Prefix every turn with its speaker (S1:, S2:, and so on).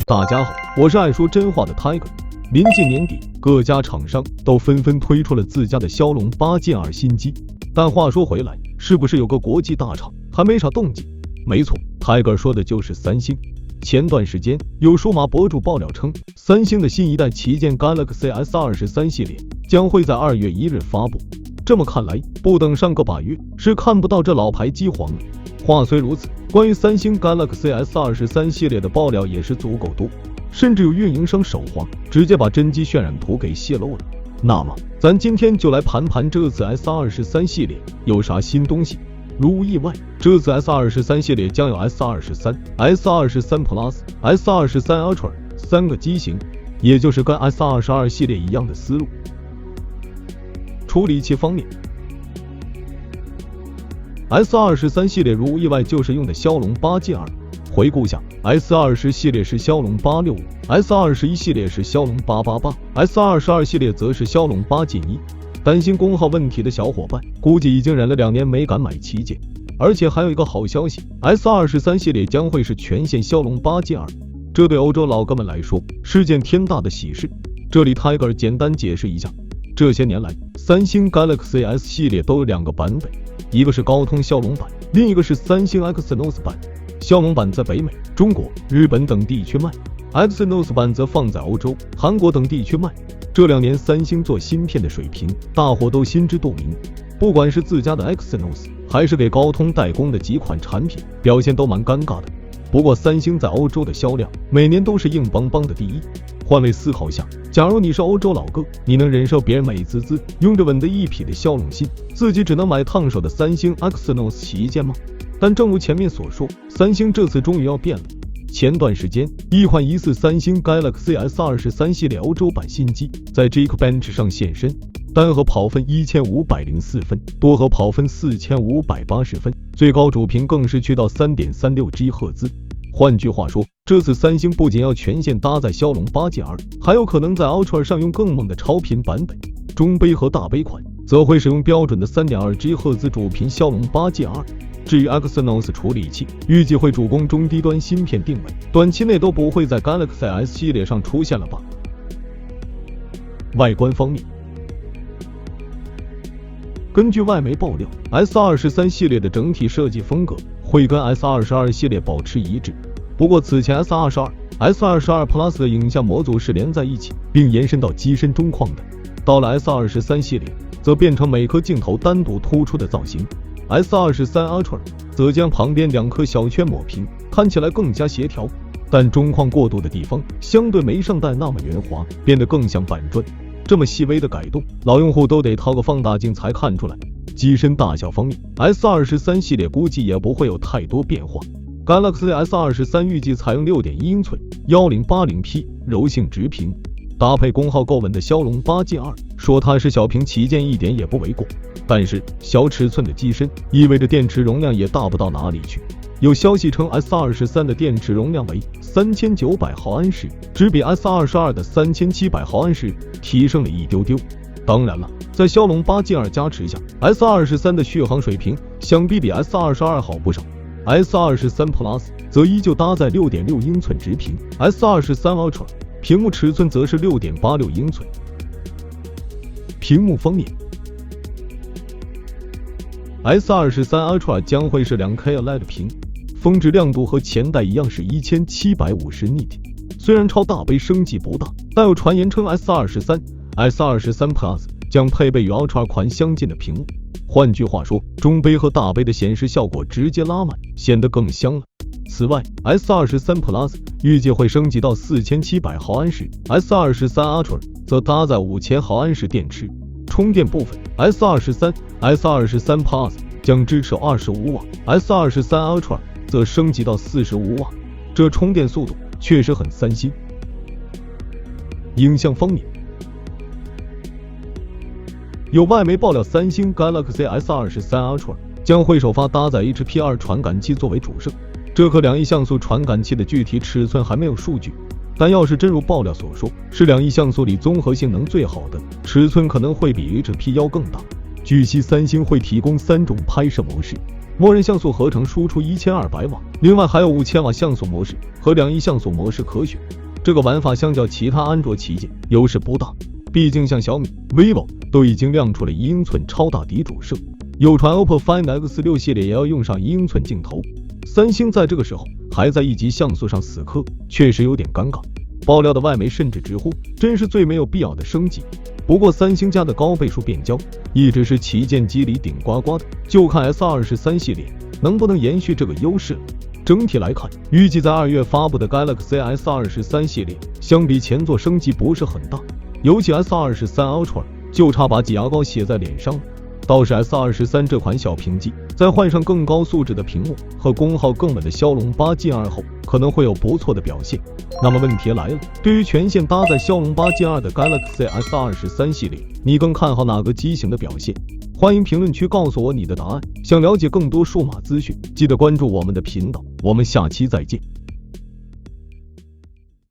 S1: 大家好，我是爱说真话的 Tiger。临近年底，各家厂商都纷纷推出了自家的骁龙8 Gen 2新机。但话说回来，是不是有个国际大厂还没啥动静？没错 ，Tiger 说的就是三星。前段时间有数码博主爆料称，三星的新一代旗舰 Galaxy S23 系列将会在2月1日发布。这么看来，不等上个把月是看不到这老牌机皇了。话虽如此，关于三星 Galaxy S23 系列的爆料也是足够多，甚至有运营商手滑，直接把真机渲染图给泄露了。那么，咱今天就来盘盘这次 S23 系列有啥新东西。如无意外，这次 S23 系列将有 S23、S23 Plus、S23 Ultra 3个机型，也就是跟 S22 系列一样的思路。处理器方面， S23 系列如无意外就是用的骁龙8 Gen 2。回顾下， S20 系列是骁龙865， S21 系列是骁龙888， S22 系列则是骁龙8 Gen 1。担心功耗问题的小伙伴，估计已经忍了2年没敢买旗舰。而且还有一个好消息， S23 系列将会是全线骁龙8 Gen 2，这对欧洲老哥们来说是件天大的喜事。这里 Tiger 简单解释一下，这些年来，三星 Galaxy S 系列都有2个版本，一个是高通骁龙版，另一个是三星 Exynos 版。骁龙版在北美、中国、日本等地区卖， Exynos 版则放在欧洲、韩国等地区卖。这2年三星做芯片的水平，大伙都心知肚明。不管是自家的 Exynos， 还是给高通代工的几款产品，表现都蛮尴尬的。不过三星在欧洲的销量，每年都是硬邦邦的第一。换位思考下，假如你是欧洲老哥，你能忍受别人美滋滋用着稳得一匹的骁龙芯，自己只能买烫手的三星 Exynos 旗舰吗？但正如前面所说，三星这次终于要变了。前段时间，一款疑似三星 Galaxy S23 系列欧洲版新机在 Geekbench 上现身，单核跑分1504分，多核跑分4580分，最高主频更是去到 3.36 赫兹。换句话说，这次三星不仅要全线搭载骁龙8 Gen 2，还有可能在 Ultra 上用更猛的超频版本。中杯和大杯款则会使用标准的 3.2 赫兹主频骁龙8 Gen 2。至于 Exynos 处理器，预计会主攻中低端芯片定位，短期内都不会在 Galaxy S 系列上出现了吧。外观方面，根据外媒爆料， S23 系列的整体设计风格会跟 S22 系列保持一致。不过此前 S22、S22 Plus 的影像模组是连在一起，并延伸到机身中框的。到了 S23 系列，则变成每颗镜头单独突出的造型。S23 Ultra 则将旁边2颗小圈抹平，看起来更加协调，但中框过渡的地方相对没上代那么圆滑，变得更像板砖。这么细微的改动，老用户都得掏个放大镜才看出来。机身大小方面， S23 系列估计也不会有太多变化。Galaxy S23 预计采用 6.1 英寸 1080P 柔性直屏，搭配功耗够稳的骁龙8 Gen 2，说它是小屏旗舰一点也不为过。但是小尺寸的机身意味着电池容量也大不到哪里去。有消息称 S23 的电池容量为3900毫安时，只比 S22 的3700毫安时提升了一丢丢。当然了，在骁龙8 Gen 2加持下， S23 的续航水平想必比 S22 好不少。S23 Plus 则依旧搭载 6.6 英寸直屏， S23 Ultra 屏幕尺寸则是 6.86 英寸。屏幕方面， S23 Ultra 将会是 2K OLED 屏，峰值亮度和前代一样是1750 nit。虽然超大杯升级不大，但有传言称 S23、S23 Plus 将配备与 Ultra 款相近的屏幕。换句话说，中杯和大杯的显示效果直接拉满，显得更香了。此外 ，S23 Plus 预计会升级到4700毫安时 ，S23 Ultra 则搭载5000毫安时电池。充电部分 ，S23、S23 Plus 将支持25瓦 ，S23 Ultra 则升级到45瓦。这充电速度确实很三星。影像方面，有外媒爆料，三星 Galaxy S23 Ultra 将会首发搭载 HP2 传感器作为主摄。这颗2亿像素传感器的具体尺寸还没有数据，但要是真如爆料所说，是2亿像素里综合性能最好的，尺寸可能会比 HP1 更大。据悉三星会提供3种拍摄模式，默认像素合成输出1200瓦，另外还有5000瓦像素模式和2亿像素模式可选。这个玩法相较其他安卓旗舰优势不大，毕竟像小米、vivo 都已经亮出了1英寸超大底主摄，有传 OPPO Find X6 系列也要用上1英寸镜头，三星在这个时候还在一级像素上死磕，确实有点尴尬。爆料的外媒甚至直呼，真是最没有必要的升级。不过三星家的高倍数变焦一直是旗舰机里顶呱呱的，就看 S23 系列能不能延续这个优势了。整体来看，预计在2月发布的 Galaxy S23 系列相比前作升级不是很大，尤其 S23 Ultra 就差把挤牙膏写在脸上了。倒是 S23 这款小屏机在换上更高素质的屏幕和功耗更稳的骁龙8 Gen2 后，可能会有不错的表现。那么问题来了，对于全线搭载骁龙8 Gen2 的 Galaxy S23 系列，你更看好哪个机型的表现？欢迎评论区告诉我你的答案。想了解更多数码资讯，记得关注我们的频道。我们下期再见。